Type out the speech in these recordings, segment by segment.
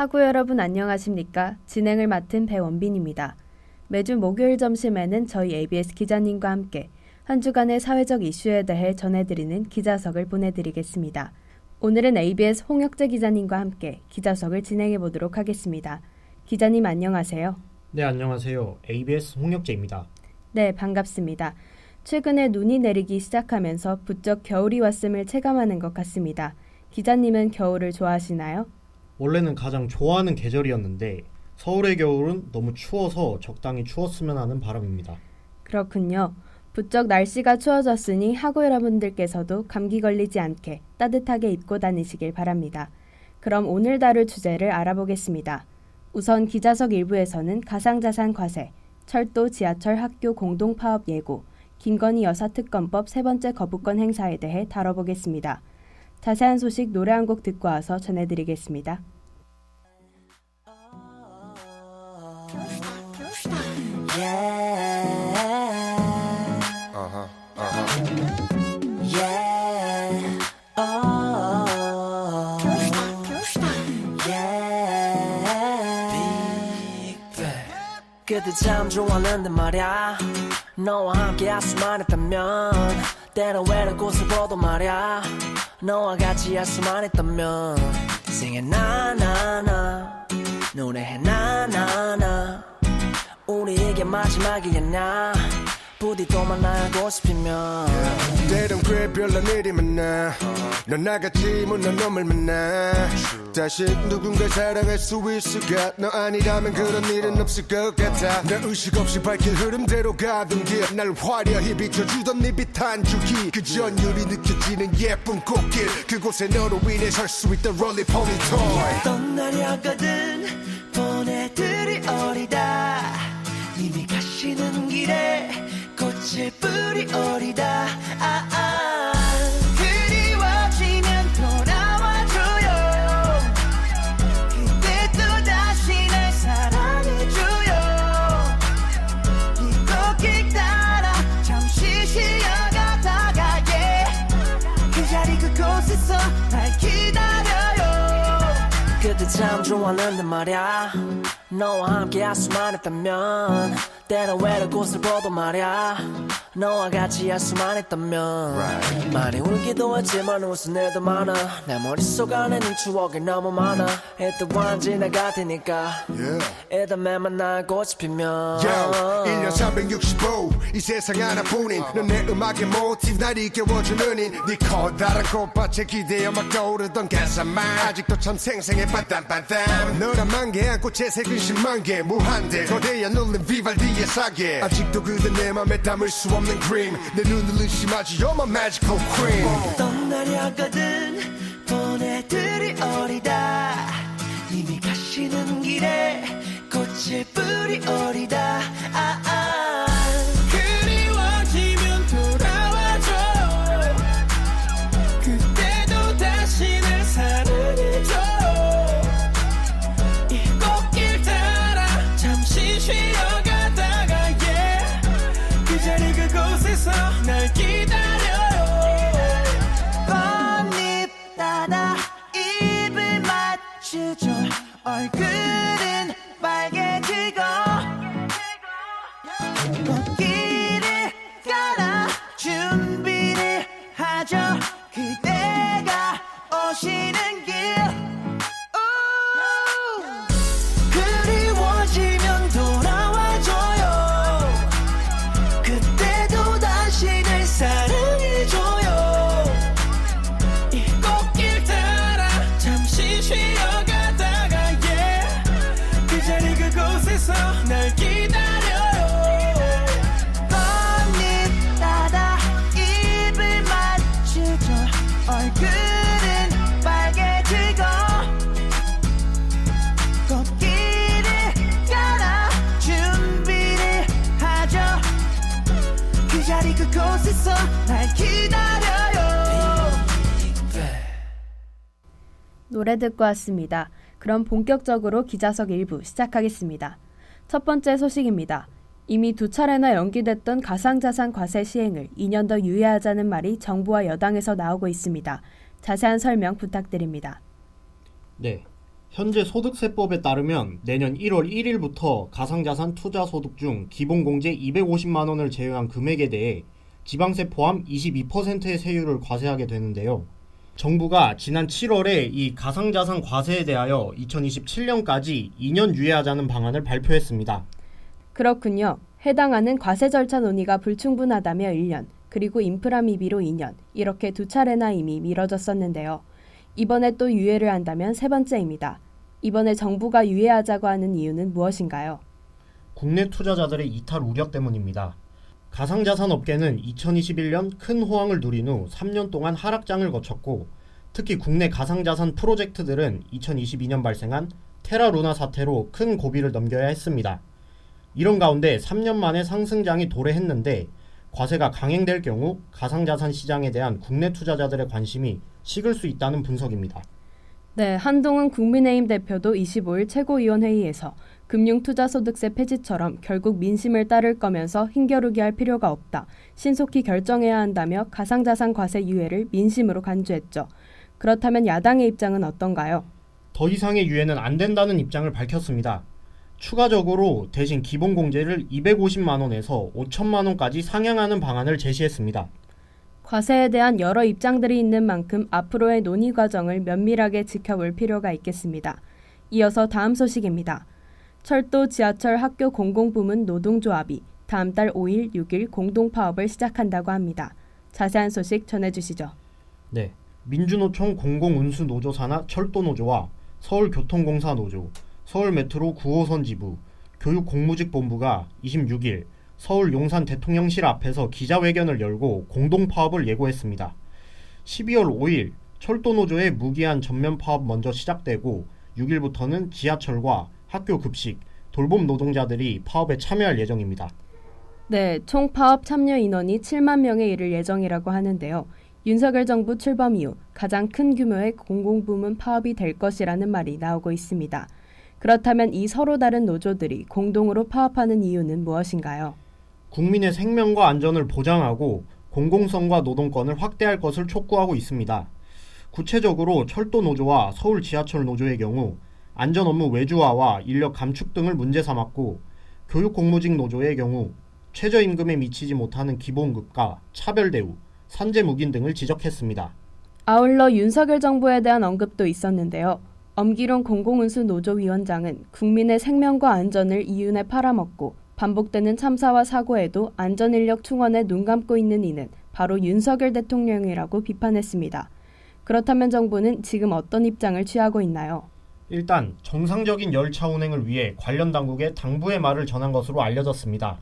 하구 여러분 안녕하십니까? 진행을 맡은 배원빈입니다. 매주 목요일 점심에는 저희 ABS 기자님과 함께 한 주간의 사회적 이슈에 대해 전해드리는 기자석을 보내드리겠습니다. 오늘은 ABS 홍혁재 기자님과 함께 기자석을 진행해 보도록 하겠습니다. 기자님 안녕하세요. 네, 안녕하세요. ABS 홍혁재입니다. 네, 반갑습니다. 최근에 눈이 내리기 시작하면서 부쩍 겨울이 왔음을 체감하는 것 같습니다. 기자님은 겨울을 좋아하시나요? 원래는 가장 좋아하는 계절이었는데 서울의 겨울은 너무 추워서 적당히 추웠으면 하는 바람입니다. 그렇군요. 부쩍 날씨가 추워졌으니 하구 여러분들께서도 감기 걸리지 않게 따뜻하게 입고 다니시길 바랍니다. 그럼 오늘 다룰 주제를 알아보겠습니다. 우선 기자석 1부에서는 가상자산 과세, 철도, 지하철, 학교 공동파업 예고, 김건희 여사특검법 세 번째 거부권 행사에 대해 다뤄보겠습니다. 자세한 소식 노래 한 곡 듣고 와서 전해드리겠습니다. 그때 참 좋았는데 말야 너와 함께 할 수만 있다면 때론 외로운 곳을 보도 말야 너와 같이 할 수만 있다면 Singing 나나나 노래해 나나나 우리에게 마지막이었나 부디 또 만나고 싶으면 때론 꽤 별난 일이 많아 넌 나같이 못난 놈을 만나 다시 누군가 사랑할 수 있을까 너 아니라면 그런 일은 없을 것 같아 나 의식 없이 밝힌 흐름대로 가던 길 날 화려히 비춰주던 네 빛한 줄기 그 전율이 느껴지는 예쁜 꽃길 그곳에 너로 인해 설 수 있던 롤리폴리 토이 떠나려거든 보내드리 어리다 이미 가시는 길에 꽃을 뿌리 어리다 그리워지면 돌아와줘요 그때 또 다시 날 사랑해줘요 이 꽃길 따라 잠시 쉬어가다가 그 자리 그곳에서 날 기다려요 그때 참 좋았는데 말야 너와 함께 할 수만 있다면 때론 외로운 곳을 보도 말야 너와 같이 할 수만 있다면 많이 울기도 했지만 웃은 일도 많아 내 머릿속 안에는 추억이 너무 많아 일단 지나갈 테니까 일단 매만 나고 싶으면 1년 365 이 세상 하나뿐인 넌 내 음악의 모티브 날 이겨워주는 네 커다란 꽃밭에 기대어 막 떠오르던 가사만 아직도 참 생생해 반땀반땀 너란 만개한 꽃의 색은 10만 개 무한대 거대한 울림 비발디의 사계 아직도 그대 내 맘에 담을 수 없는 그림 내 눈을 의심하지 You're my magical queen 떠나려거든 보내드리 어리다 이미 가시는 길에 꽃을 뿌리 어리다 그리워지면 돌아와줘 그때도 다시 날 사랑해줘 이 꽃길 따라 잠시 쉬어가다가 그 자리 그곳에서 날 기다려요 꽃잎 따라 입을 맞추죠 얼굴은 빨개지고 꽃길을 깔아 준비를 하죠 그대가 오시는 길 그리워지면 돌아와줘요 그때도 다시 날 사랑해줘요 이 꽃길 따라 잠시 쉬어가다가 그 자리 그곳에서 날 기다려요 꽃잎 따라 입을 맞추죠 얼굴은 빨개지고 꽃길을 깔아 준비를 하죠 그 자리 그곳에서 날 기다려요 노래 듣고 왔습니다. 그럼 본격적으로 기자석 1부 시작하겠습니다. 첫 번째 소식입니다. 이미 2차례나 연기됐던 가상자산 과세 시행을 2년 더 유예하자는 말이 정부와 여당에서 나오고 있습니다. 자세한 설명 부탁드립니다. 네, 현재 소득세법에 따르면 내년 1월 1일부터 가상자산 투자소득 중 기본공제 250만 원을 제외한 금액에 대해 지방세 포함 22%의 세율을 과세하게 되는데요. 정부가 지난 7월에 이 가상자산 과세에 대하여 2027년까지 2년 유예하자는 방안을 발표했습니다. 그렇군요. 해당하는 과세 절차 논의가 불충분하다며 1년, 그리고 인프라 미비로 2년, 이렇게 두 차례나 이미 미뤄졌었는데요. 이번에 또 유예를 한다면 세 번째입니다. 이번에 정부가 유예하자고 하는 이유는 무엇인가요? 국내 투자자들의 이탈 우려 때문입니다. 가상자산 업계는 2021년 큰 호황을 누린 후 3년 동안 하락장을 거쳤고, 특히 국내 가상자산 프로젝트들은 2022년 발생한 테라루나 사태로 큰 고비를 넘겨야 했습니다. 이런 가운데 3년 만에 상승장이 도래했는데 과세가 강행될 경우 가상자산 시장에 대한 국내 투자자들의 관심이 식을 수 있다는 분석입니다. 네, 한동훈 국민의힘 대표도 25일 최고위원회의에서 금융투자소득세 폐지처럼 결국 민심을 따를 거면서 힘겨루기 할 필요가 없다, 신속히 결정해야 한다며 가상자산 과세 유예를 민심으로 간주했죠. 그렇다면 야당의 입장은 어떤가요? 더 이상의 유예는 안 된다는 입장을 밝혔습니다. 추가적으로 대신 기본공제를 250만 원에서 5천만 원까지 상향하는 방안을 제시했습니다. 과세에 대한 여러 입장들이 있는 만큼 앞으로의 논의 과정을 면밀하게 지켜볼 필요가 있겠습니다. 이어서 다음 소식입니다. 철도, 지하철, 학교 공공부문 노동조합이 다음 달 5일, 6일 공동파업을 시작한다고 합니다. 자세한 소식 전해주시죠. 네, 민주노총 공공운수노조 산하 철도노조와 서울교통공사 노조, 서울메트로 9호선 지부, 교육공무직본부가 26일 서울 용산 대통령실 앞에서 기자회견을 열고 공동파업을 예고했습니다. 12월 5일 철도노조의 무기한 전면파업 먼저 시작되고 6일부터는 지하철과 학교 급식, 돌봄 노동자들이 파업에 참여할 예정입니다. 네, 총 파업 참여 인원이 7만 명에 이를 예정이라고 하는데요. 윤석열 정부 출범 이후 가장 큰 규모의 공공부문 파업이 될 것이라는 말이 나오고 있습니다. 그렇다면 이 서로 다른 노조들이 공동으로 파업하는 이유는 무엇인가요? 국민의 생명과 안전을 보장하고 공공성과 노동권을 확대할 것을 촉구하고 있습니다. 구체적으로 철도노조와 서울지하철노조의 경우 안전 업무 외주화와 인력 감축 등을 문제 삼았고, 교육공무직 노조의 경우 최저임금에 미치지 못하는 기본급과 차별대우, 산재무긴 등을 지적했습니다. 아울러 윤석열 정부에 대한 언급도 있었는데요. 엄기룡 공공운수 노조위원장은 국민의 생명과 안전을 이윤에 팔아먹고 반복되는 참사와 사고에도 안전인력 충원에 눈 감고 있는 이는 바로 윤석열 대통령이라고 비판했습니다. 그렇다면 정부는 지금 어떤 입장을 취하고 있나요? 일단 정상적인 열차 운행을 위해 관련 당국에 당부의 말을 전한 것으로 알려졌습니다.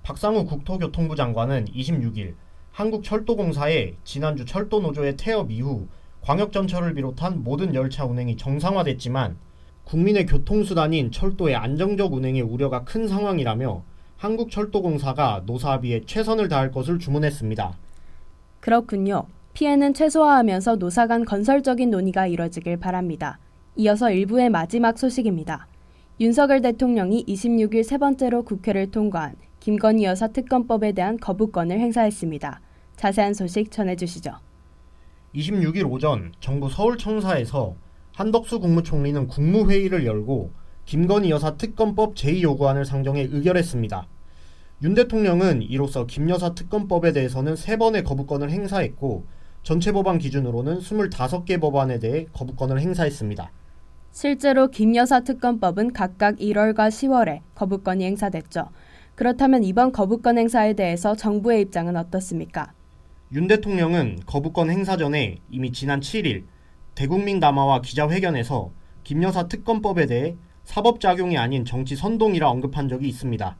박상우 국토교통부 장관은 26일 한국철도공사에 지난주 철도노조의 태업 이후 광역전철을 비롯한 모든 열차 운행이 정상화됐지만 국민의 교통수단인 철도의 안정적 운행에 우려가 큰 상황이라며 한국철도공사가 노사합의에 최선을 다할 것을 주문했습니다. 그렇군요. 피해는 최소화하면서 노사 간 건설적인 논의가 이뤄지길 바랍니다. 이어서 일부의 마지막 소식입니다. 윤석열 대통령이 26일 세 번째로 국회를 통과한 김건희 여사 특검법에 대한 거부권을 행사했습니다. 자세한 소식 전해주시죠. 26일 오전 정부 서울청사에서 한덕수 국무총리는 국무회의를 열고 김건희 여사 특검법 제2요구안을 상정해 의결했습니다. 윤 대통령은 이로써 김 여사 특검법에 대해서는 3번의 거부권을 행사했고, 전체 법안 기준으로는 25개 법안에 대해 거부권을 행사했습니다. 실제로 김 여사 특검법은 각각 1월과 10월에 거부권이 행사됐죠. 그렇다면 이번 거부권 행사에 대해서 정부의 입장은 어떻습니까? 윤 대통령은 거부권 행사 전에 이미 지난 7일 대국민 담화와 기자회견에서 김 여사 특검법에 대해 사법작용이 아닌 정치 선동이라 언급한 적이 있습니다.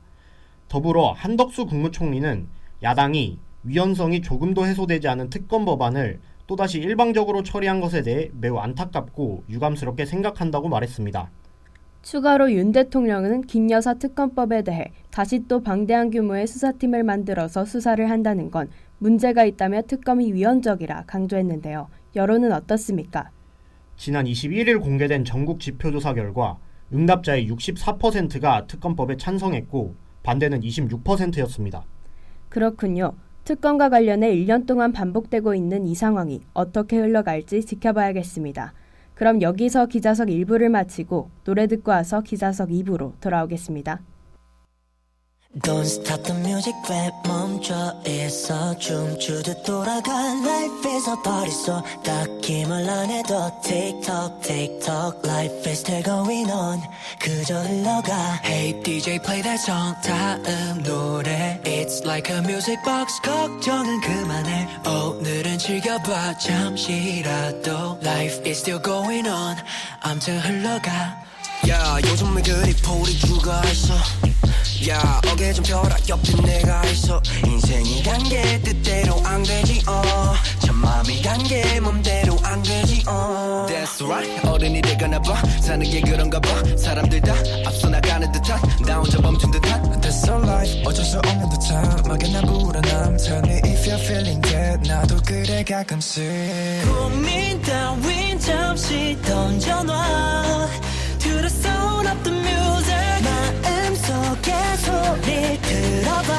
더불어 한덕수 국무총리는 야당이 위헌성이 조금도 해소되지 않은 특검 법안을 또다시 일방적으로 처리한 것에 대해 매우 안타깝고 유감스럽게 생각한다고 말했습니다. 추가로 윤 대통령은 김 여사 특검법에 대해 다시 또 방대한 규모의 수사팀을 만들어서 수사를 한다는 건 문제가 있다며 특검이 위헌적이라 강조했는데요. 여론은 어떻습니까? 지난 21일 공개된 전국 지표조사 결과 응답자의 64%가 특검법에 찬성했고 반대는 26%였습니다. 그렇군요. 특검과 관련해 1년 동안 반복되고 있는 이 상황이 어떻게 흘러갈지 지켜봐야겠습니다. 그럼 여기서 기자석 1부를 마치고 노래 듣고 와서 기자석 2부로 돌아오겠습니다. Don't stop the music 왜 멈춰 있어 춤추듯 돌아가 Life is a party so 딱히 말 안 해도 Tick tock tick tock Life is still going on 그저 흘러가 Hey DJ play that song 다음 노래 It's like a music box 걱정은 그만해 오늘은 즐겨봐 잠시라도 Life is still going on 아무튼 흘러가 야 요즘에 그리 풀이 죽어있어 야 어깨 좀 펴라 옆에 내가 있어 인생이 간 게 뜻대로 안 되지 참 맘이 간 게 맘대로 안 되지 That's right 어른이 되거나 봐 사는 게 그런가 봐 사람들 다 앞서 나가는 듯한 나 혼자 멈춘 듯한 That's our life 어쩔 수 없는 듯한 막연한 불안함 Tell me if you're feeling that 나도 그래 가끔씩 고민 따윈 잠시 던져놔 To the sound of the music 마음속에 소리 들어봐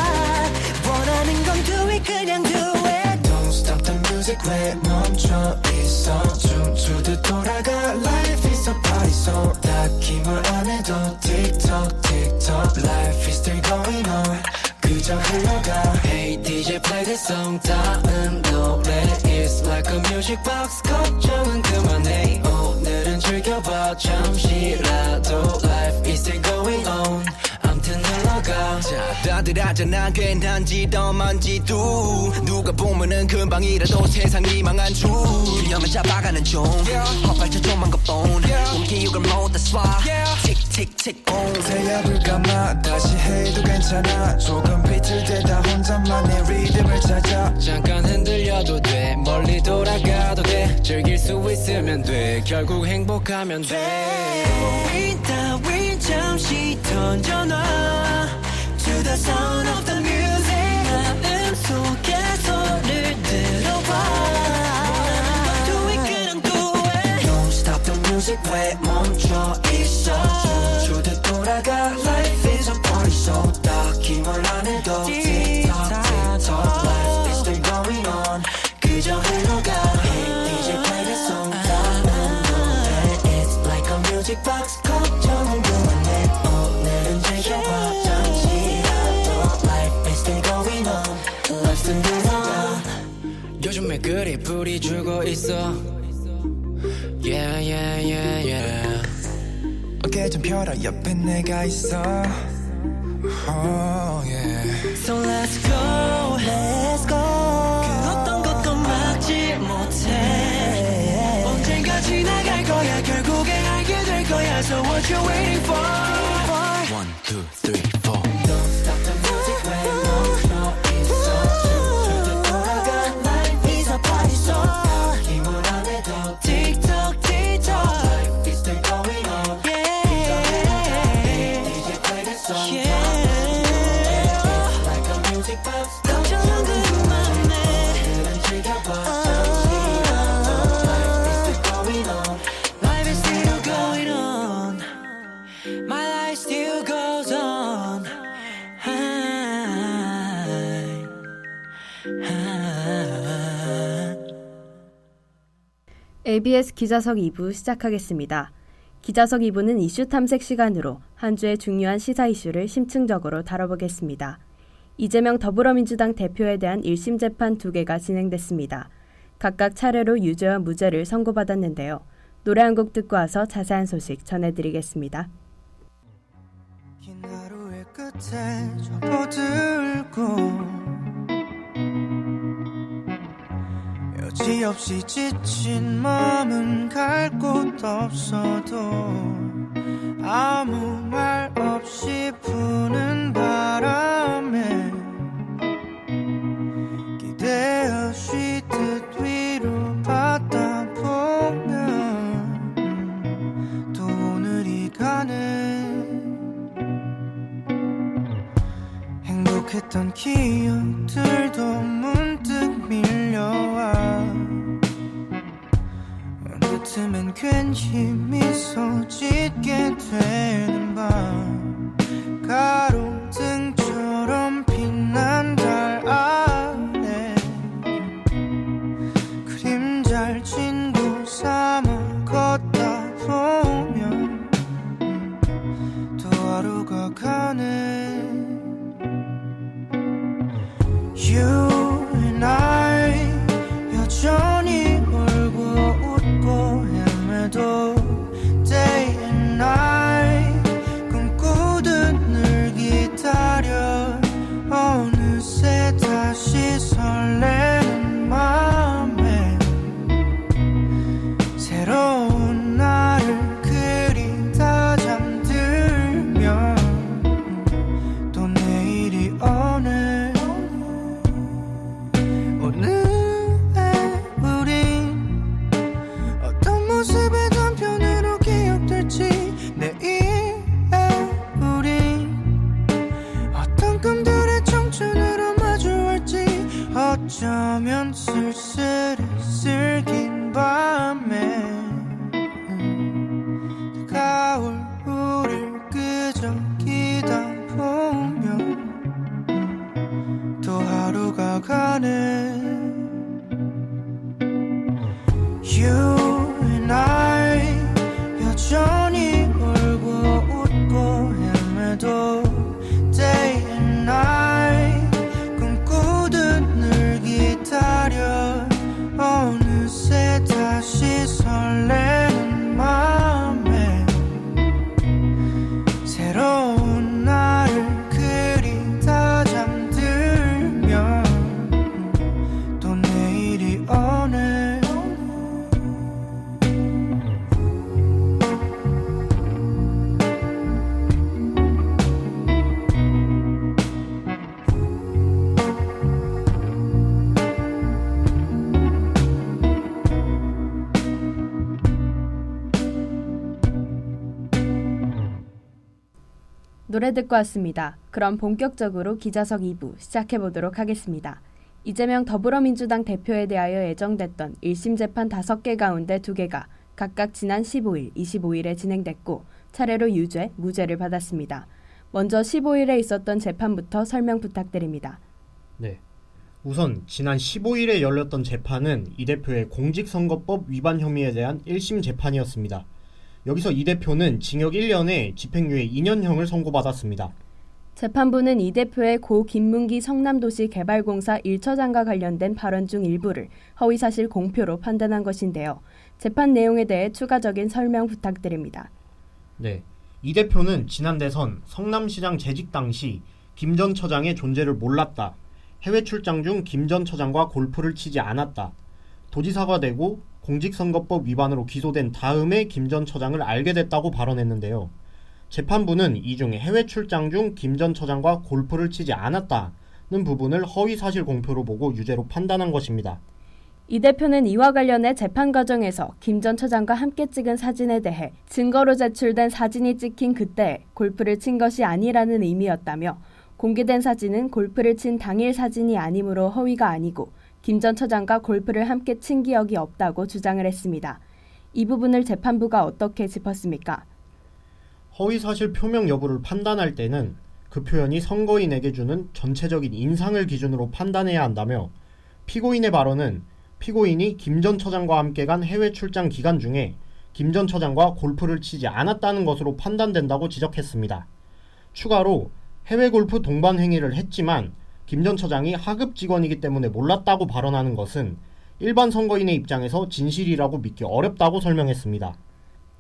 원하는 건 do it 그냥 do it Don't stop the music 왜 멈춰 있어 춤추듯 돌아가 Life is a party so 딱히 뭘 안 해도 Tick tock tick tock Life is still going on 그저 흘러가 Hey DJ play that song 다음 노래 It's like a music box 걱정은 그만해 오늘은 즐겨봐 잠시라도 Life is still going on 아무튼 흘러가 자 다들 하잖아 괜한지 덤한지도 누가 보면은 금방이라도 세상이 망한 줄 균형을 잡아가는 중 헛발쳐 좀만 것뿐 움기육을 모두 쏴 틱틱틱 봉 새야불 감아 다시 해도 괜찮아 조금 비틀대다 혼자만의 리듬을 찾아 잠깐 흔들려도 돼 멀리 돌아가도 돼 즐길 수 있으면 돼 결국 행복하면 돼 고민 따윈 잠시 던져놔 To the sound of the music 마음속에 소리를 들어봐 Do it 그냥 do it Don't stop the music 왜 멈춰 있어 춤추듯 돌아가 Life is a party so 딱히 뭘 안 해도 Tick tock tick tock Life is still going on 그저 흘러가 Hey DJ play that song 다음 노래 It's like a music box 걱정은 그만해 오늘은 즐겨봐 잠시라도 Life is still going on Life's still going on 요즘에 그리 불이 주고 있어 Yeah yeah yeah yeah 어깨 좀 펴라 옆에 내가 있어 Oh yeah So let's go Let's go 그 어떤 것도 막지 못해 언젠가 지나갈 거야 결국에 알게 될 거야 So what you waiting for 1, 2, 3, 4 Don't stop the music 왜 멈춰 있어 춤추듯 돌아가 Life is a party so 딱히 뭘 안 해도 Tick tock tick tock Life is still going on Yeah DJ play that song Yeah It's like a music box 걱정은 그만해 오늘은 즐겨봐 잠시라도 Life is still going on Life is still going on My life still goes on ABS 기자석 2부 시작하겠습니다. 기자석 2부는 이슈 탐색 시간으로 한 주의 중요한 시사 이슈를 심층적으로 다뤄보겠습니다. 이재명 더불어민주당 대표에 대한 1심 재판 2개가 진행됐습니다. 각각 차례로 유죄와 무죄를 선고받았는데요. 노래 한 곡 듣고 와서 자세한 소식 전해드리겠습니다. 긴 하루의 끝에 접어들고 여지없이 지친 마음은 갈 곳 없어도 아무 말 없이 부는 바람에 기대어 쉬듯 위로 받다 보면 또 오늘이 가네 행복했던 기억들도 문득 밀려와 어느 틈엔 괜히 미소 짓게 되는 밤 가로등처럼 빛난 달 아래 그림잘 친구 삼아 걷다 You and I 여전히 울고 웃고 헤매도 Day and night 꿈꾸듯 늘 기다려 어느새 다시 설레는 맘에 새로운 나를 그리다 잠들면 또 내일이 오네. 노래 듣고 왔습니다. 그럼 본격적으로 기자석 2부 시작해보도록 하겠습니다. 이재명 더불어민주당 대표에 대하여 예정됐던 1심 재판 5개 가운데 2개가 각각 지난 15일, 25일에 진행됐고 차례로 유죄, 무죄를 받았습니다. 먼저 15일에 있었던 재판부터 설명 부탁드립니다. 네. 우선 지난 15일에 열렸던 재판은 이 대표의 공직선거법 위반 혐의에 대한 1심 재판이었습니다. 여기서 이 대표는 징역 1년에 집행유예 2년형을 선고받았습니다. 재판부는 이 대표의 고 김문기 성남도시개발공사 1처장과 관련된 발언 중 일부를 허위사실 공표로 판단한 것인데요. 재판 내용에 대해 추가적인 설명 부탁드립니다. 네. 이 대표는 지난 대선 성남시장 재직 당시 김 전 처장의 존재를 몰랐다. 해외 출장 중 김 전 처장과 골프를 치지 않았다. 도지사가 되고 공직선거법 위반으로 기소된 다음에 김 전 처장을 알게 됐다고 발언했는데요. 재판부는 이 중 해외 출장 중 김 전 처장과 골프를 치지 않았다는 부분을 허위사실 공표로 보고 유죄로 판단한 것입니다. 이 대표는 이와 관련해 재판 과정에서 김 전 처장과 함께 찍은 사진에 대해 증거로 제출된 사진이 찍힌 그때 골프를 친 것이 아니라는 의미였다며 공개된 사진은 골프를 친 당일 사진이 아니므로 허위가 아니고 김 전 처장과 골프를 함께 친 기억이 없다고 주장을 했습니다. 이 부분을 재판부가 어떻게 짚었습니까? 허위사실 표명 여부를 판단할 때는 그 표현이 선거인에게 주는 전체적인 인상을 기준으로 판단해야 한다며 피고인의 발언은 피고인이 김 전 처장과 함께 간 해외 출장 기간 중에 김 전 처장과 골프를 치지 않았다는 것으로 판단된다고 지적했습니다. 추가로 해외 골프 동반 행위를 했지만 김 전 처장이 하급 직원이기 때문에 몰랐다고 발언하는 것은 일반 선거인의 입장에서 진실이라고 믿기 어렵다고 설명했습니다.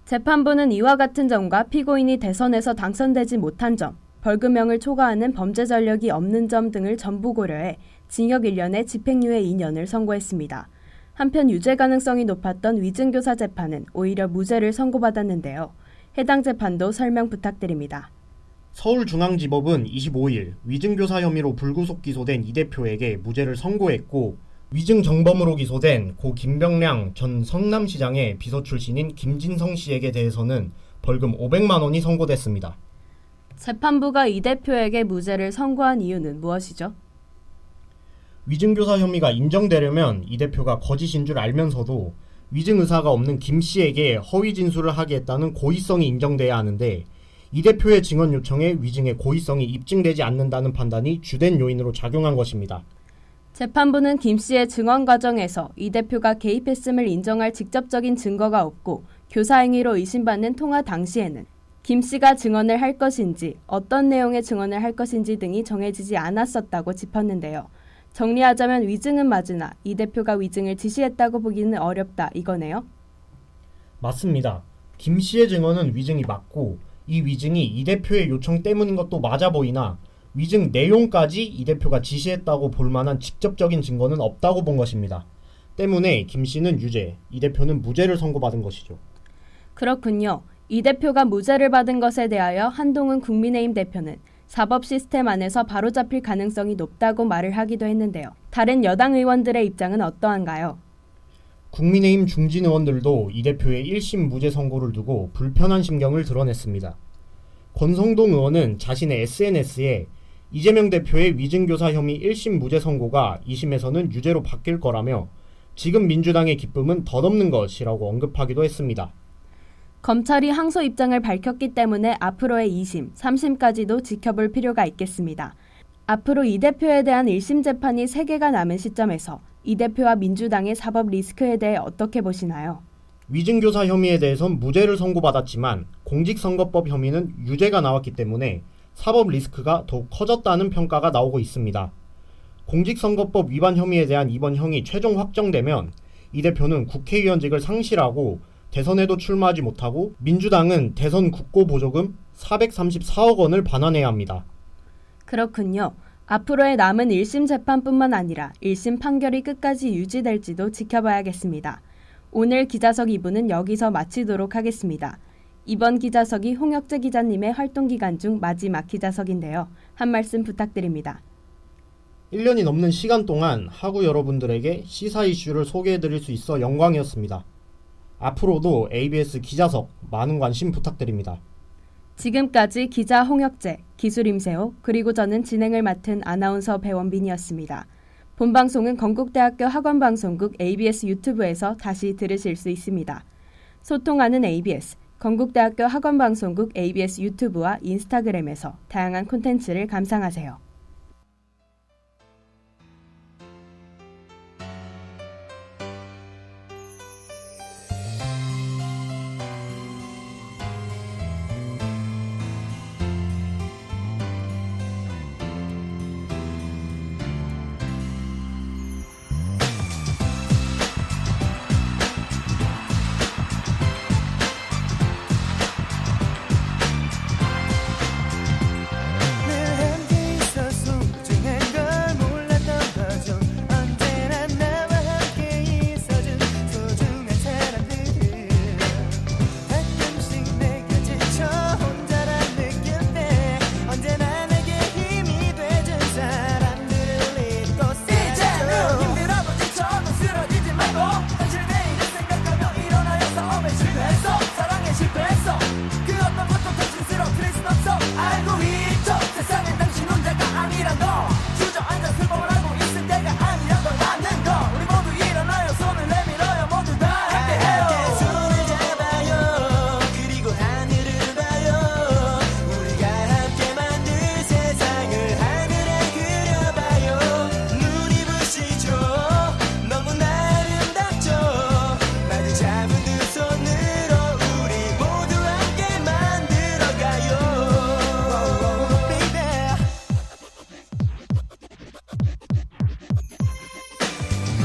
재판부는 이와 같은 점과 피고인이 대선에서 당선되지 못한 점, 벌금형을 초과하는 범죄 전력이 없는 점 등을 전부 고려해 징역 1년에 집행유예 2년을 선고했습니다. 한편 유죄 가능성이 높았던 위증교사 재판은 오히려 무죄를 선고받았는데요. 해당 재판도 설명 부탁드립니다. 서울중앙지법은 25일 위증교사 혐의로 불구속 기소된 이 대표에게 무죄를 선고했고 위증정범으로 기소된 고 김병량 전 성남시장의 비서 출신인 김진성 씨에게 대해서는 벌금 500만 원이 선고됐습니다. 재판부가 이 대표에게 무죄를 선고한 이유는 무엇이죠? 위증교사 혐의가 인정되려면 이 대표가 거짓인 줄 알면서도 위증 의사가 없는 김 씨에게 허위 진술을 하게 했다는 고의성이 인정돼야 하는데 이 대표의 증언 요청에 위증의 고의성이 입증되지 않는다는 판단이 주된 요인으로 작용한 것입니다. 재판부는 김 씨의 증언 과정에서 이 대표가 개입했음을 인정할 직접적인 증거가 없고 교사 행위로 의심받는 통화 당시에는 김 씨가 증언을 할 것인지 어떤 내용의 증언을 할 것인지 등이 정해지지 않았었다고 짚었는데요. 정리하자면 위증은 맞으나 이 대표가 위증을 지시했다고 보기는 어렵다 이거네요. 맞습니다. 김 씨의 증언은 위증이 맞고 이 위증이 이 대표의 요청 때문인 것도 맞아 보이나 위증 내용까지 이 대표가 지시했다고 볼 만한 직접적인 증거는 없다고 본 것입니다. 때문에 김 씨는 유죄, 이 대표는 무죄를 선고받은 것이죠. 그렇군요. 이 대표가 무죄를 받은 것에 대하여 한동훈 국민의힘 대표는 사법 시스템 안에서 바로잡힐 가능성이 높다고 말을 하기도 했는데요. 다른 여당 의원들의 입장은 어떠한가요? 국민의힘 중진 의원들도 이 대표의 1심 무죄 선고를 두고 불편한 심경을 드러냈습니다. 권성동 의원은 자신의 SNS에 이재명 대표의 위증교사 혐의 1심 무죄 선고가 2심에서는 유죄로 바뀔 거라며 지금 민주당의 기쁨은 덧없는 것이라고 언급하기도 했습니다. 검찰이 항소 입장을 밝혔기 때문에 앞으로의 2심, 3심까지도 지켜볼 필요가 있겠습니다. 앞으로 이 대표에 대한 1심 재판이 3개가 남은 시점에서 이 대표와 민주당의 사법 리스크에 대해 어떻게 보시나요? 위증교사 혐의에 대해선 무죄를 선고받았지만 공직선거법 혐의는 유죄가 나왔기 때문에 사법 리스크가 더욱 커졌다는 평가가 나오고 있습니다. 공직선거법 위반 혐의에 대한 이번 형이 최종 확정되면 이 대표는 국회의원직을 상실하고 대선에도 출마하지 못하고 민주당은 대선 국고보조금 434억 원을 반환해야 합니다. 그렇군요. 앞으로의 남은 1심 재판뿐만 아니라 1심 판결이 끝까지 유지될지도 지켜봐야겠습니다. 오늘 기자석 2부는 여기서 마치도록 하겠습니다. 이번 기자석이 홍혁재 기자님의 활동기간 중 마지막 기자석인데요. 한 말씀 부탁드립니다. 1년이 넘는 시간 동안 하구 여러분들에게 시사 이슈를 소개해드릴 수 있어 영광이었습니다. 앞으로도 ABS 기자석 많은 관심 부탁드립니다. 지금까지 기자 홍혁재, 기술 임세호, 그리고 저는 진행을 맡은 아나운서 배원빈이었습니다. 본 방송은 건국대학교 학원방송국 ABS 유튜브에서 다시 들으실 수 있습니다. 소통하는 ABS, 건국대학교 학원방송국 ABS 유튜브와 인스타그램에서 다양한 콘텐츠를 감상하세요.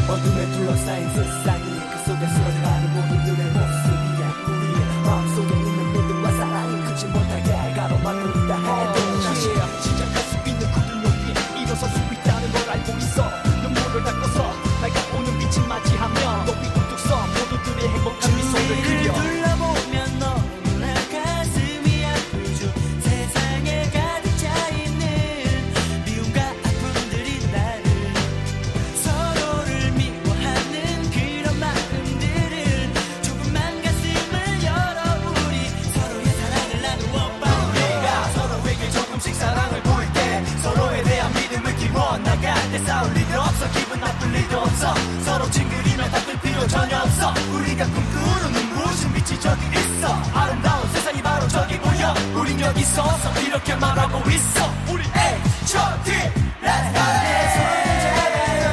어둠에 둘러싸인 세상이 그 속에서 다른 모두들의 모습이야. 우리의 마음속에 있는 믿음과 사랑이 크지 못하게 가로막고 있다 해도 사실 시작할 수 있는 구름이 일어설 수 있다는 걸 알고 있어. 눈물을 닦고서 밝아오는 빛을 맞이하며 높이 뚝뚝 서 모두들의 행복한 미소를 그려. 둘러보면 너무나 가슴이 아프죠. 세상에 가득 차있는 미움과 아픔들이 나를 서로를 미워하는 그런 마음들을 조금만 가슴을 열어 우리 서로의 사랑을 나누어 봐. 우리가 서로에게 조금씩 사랑을 보일 때 서로에 대한 믿음을 키워 나갈 때 싸울 일도 없어. 기분 나쁠 일도 없어. 서로 찡그리며 다툴 필요 전혀 없어. 우리가 꿈꾸는 무슨 빛이 저기 있어. 아름다운 세상이 바로 저기 보여. 우린 여기 서서 이렇게 말하고 있어. 우리 H.O.T. Let's go. 내 손을 잡아요.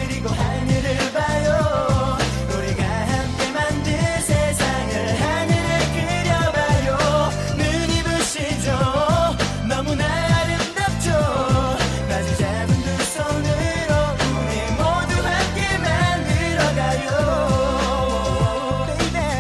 그리고 하늘을 봐요. 우리가 함께 만든 세상을 하늘에 그려봐요. 눈이 부시죠. 너무나 아름답죠. 마주 잡은 두 손으로 우리 모두 함께 만들어가요. Baby.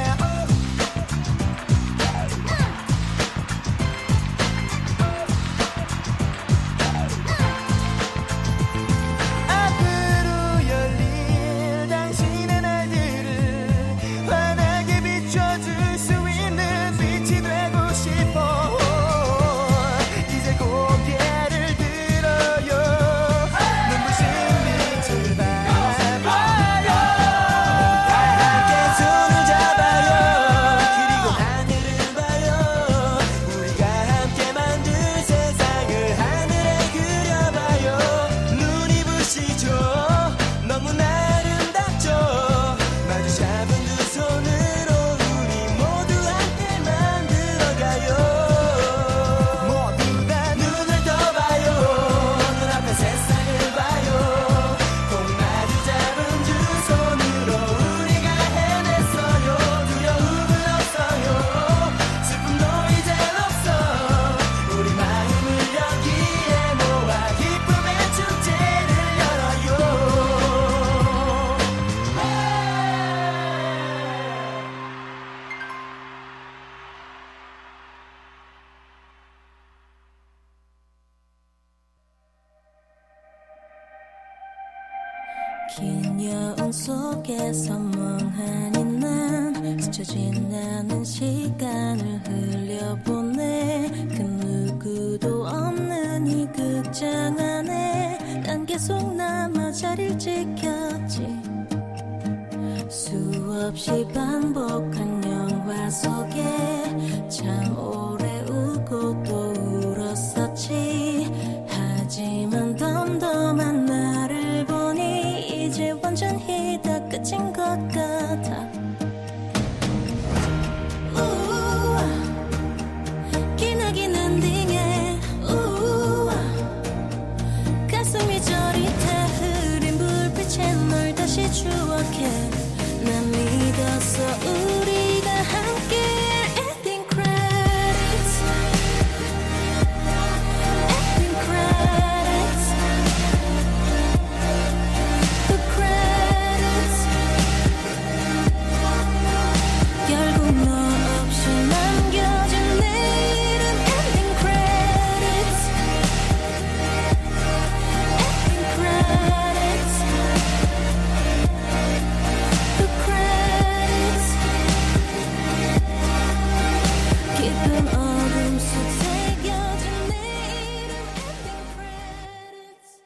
긴 여운 속에서 멍하니 난 스쳐진 않은 시간을 흘려보내 그 누구도 없는 이 극장 안에 난 계속 남아 자리를 지켰지 수없이 반복한 영화 속에 참 오래 울고 또 울었었지 하지만 덤덤한 나를 보니 이제 완전히 다 끝인 것 같아 기나긴 엔딩에 가슴이 저릿해 흐린 불빛에 널 다시 추억해 난 믿었어 우리가 함께 ending credits ending credits the credits 결국 너 없이 남겨진 내일은 ending credits ending credits the credits 깊은 어둠 속 새겨진 내일은 ending credits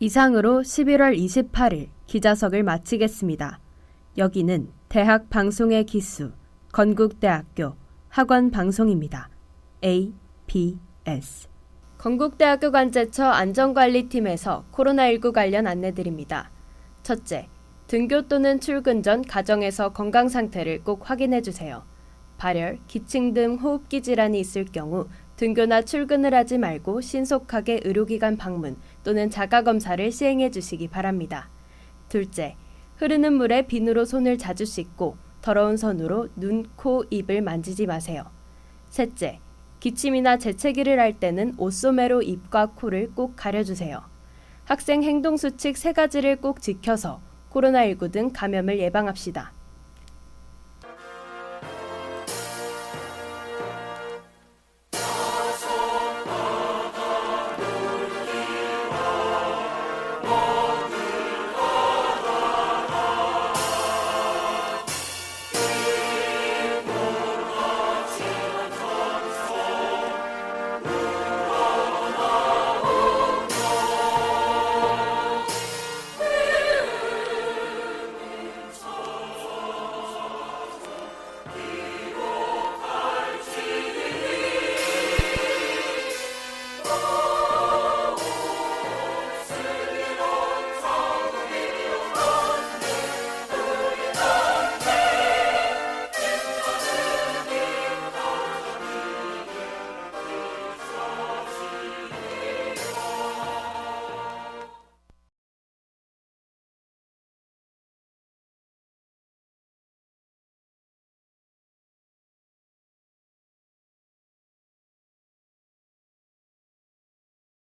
이상으로 11월 28일 기자석을 마치겠습니다. 여기는 대학 방송의 기수 건국대학교 학원방송입니다. ABS 건국대학교 관제처 안전관리팀에서 코로나19 관련 안내드립니다. 첫째, 등교 또는 출근 전 가정에서 건강 상태를 꼭 확인해주세요. 발열, 기침 등 호흡기 질환이 있을 경우 등교나 출근을 하지 말고 신속하게 의료기관 방문 또는 자가검사를 시행해 주시기 바랍니다. 둘째, 흐르는 물에 비누로 손을 자주 씻고 더러운 손으로 눈, 코, 입을 만지지 마세요. 셋째, 기침이나 재채기를 할 때는 옷소매로 입과 코를 꼭 가려주세요. 학생 행동수칙 3가지를 꼭 지켜서 코로나19 등 감염을 예방합시다.